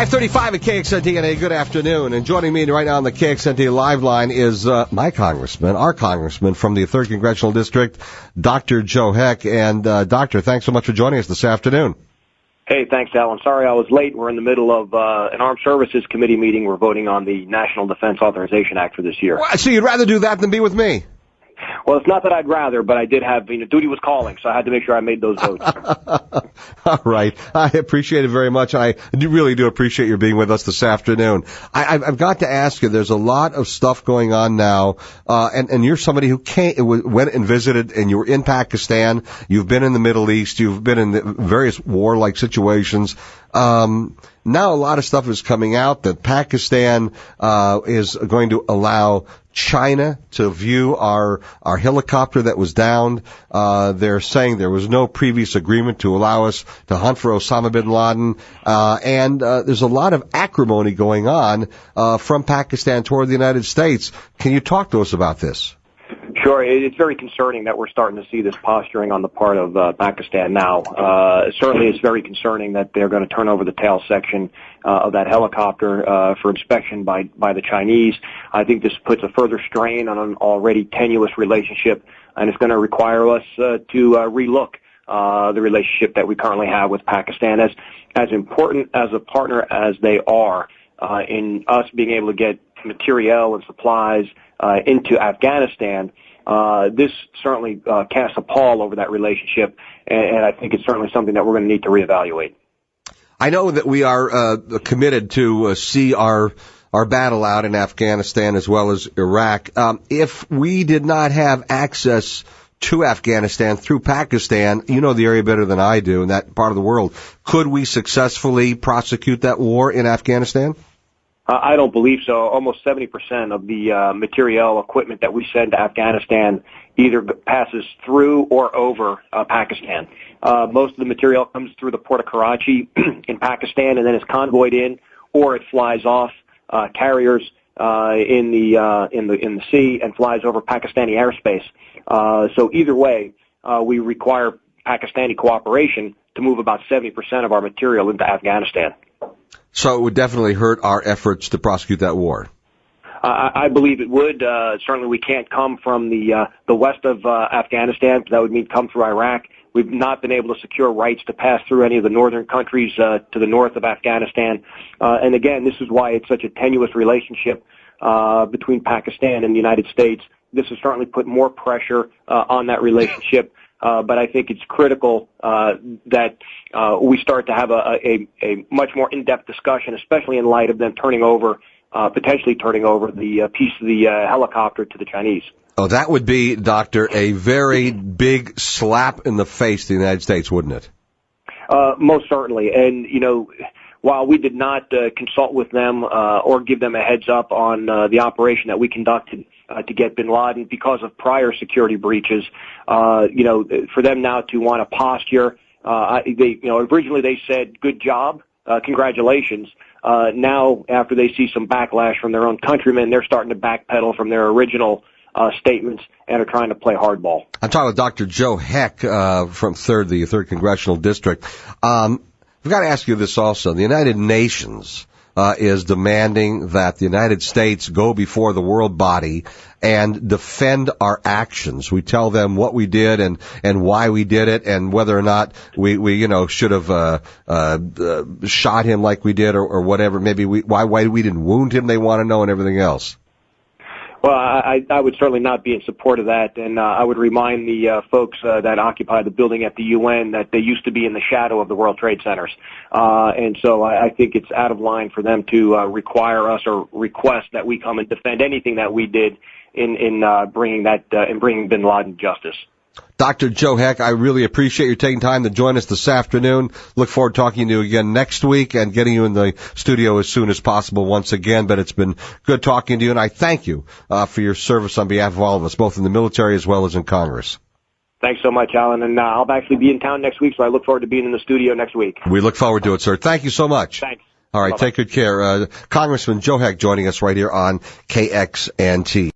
5:35 at KXNT, and a good afternoon. And joining me right now on the KXNT Live Line is our congressman from the 3rd Congressional District, Dr. Joe Heck. And Doctor, thanks so much for joining us this afternoon. Hey, thanks, Alan. Sorry I was late. We're in the middle of an Armed Services Committee meeting. We're voting on the National Defense Authorization Act for this year. Well, so you'd rather do that than be with me? Well, it's not that I'd rather, but I did have, duty was calling, so I had to make sure I made those votes. All right. I appreciate it very much. I really do appreciate your being with us this afternoon. I've got to ask you, there's a lot of stuff going on now, and you're somebody who went and visited, and you were in Pakistan, you've been in the Middle East, you've been in the various war-like situations. Now a lot of stuff is coming out that Pakistan is going to allow China to view our helicopter that was downed. They're saying there was no previous agreement to allow us to hunt for Osama bin Laden. And there's a lot of acrimony going on from Pakistan toward the United States. Can you talk to us about this? Sure. It's very concerning that we're starting to see this posturing on the part of Pakistan now. Certainly it's very concerning that they're going to turn over the tail section of that helicopter for inspection by the Chinese. I think this puts a further strain on an already tenuous relationship, and it's going to require us to relook the relationship that we currently have with Pakistan. As important as a partner as they are in us being able to get materiel and supplies into Afghanistan, this certainly casts a pall over that relationship, and I think it's certainly something that we're going to need to reevaluate. I know that we are committed to see our battle out in Afghanistan as well as Iraq. If we did not have access to Afghanistan through Pakistan, you know the area better than I do in that part of the world, could we successfully prosecute that war in Afghanistan? I don't believe so. Almost 70% of the materiel equipment that we send to Afghanistan either passes through or over Pakistan. Most of the material comes through the port of Karachi in Pakistan and then is convoyed in, or it flies off carriers in the sea and flies over Pakistani airspace. So either way, we require Pakistani cooperation to move about 70% of our material into Afghanistan. So it would definitely hurt our efforts to prosecute that war. I believe it would. Certainly we can't come from the west of Afghanistan. That would mean come through Iraq. We've not been able to secure rights to pass through any of the northern countries to the north of Afghanistan. And again, this is why it's such a tenuous relationship between Pakistan and the United States. This has certainly put more pressure on that relationship. But I think it's critical that we start to have a much more in-depth discussion, especially in light of them potentially turning over the piece of the helicopter to the Chinese. Oh, that would be, Doctor, a very big slap in the face to the United States, wouldn't it? Most certainly. And, while we did not consult with them or give them a heads up on the operation that we conducted to get bin Laden because of prior security breaches, for them now to want to posture, originally they said, good job, congratulations. Now, after they see some backlash from their own countrymen, they're starting to backpedal from their original statements and are trying to play hardball. I'm talking with Dr. Joe Heck from the 3rd Congressional District. We've got to ask you this also. The United Nations is demanding that the United States go before the world body and defend our actions. We tell them what we did and why we did it and whether or not we should have shot him like we did or whatever. Maybe why we didn't wound him, they want to know, and everything else. Well, I would certainly not be in support of that, and I would remind the folks that occupy the building at the UN that they used to be in the shadow of the World Trade Centers. And so I think it's out of line for them to require us or request that we come and defend anything that we did in bringing bin Laden to justice. Dr. Joe Heck, I really appreciate you taking time to join us this afternoon. Look forward to talking to you again next week and getting you in the studio as soon as possible once again. But it's been good talking to you, and I thank you for your service on behalf of all of us, both in the military as well as in Congress. Thanks so much, Alan. And I'll actually be in town next week, so I look forward to being in the studio next week. We look forward to it, sir. Thank you so much. Thanks. All right, Bye-bye. Take good care. Congressman Joe Heck joining us right here on KXNT.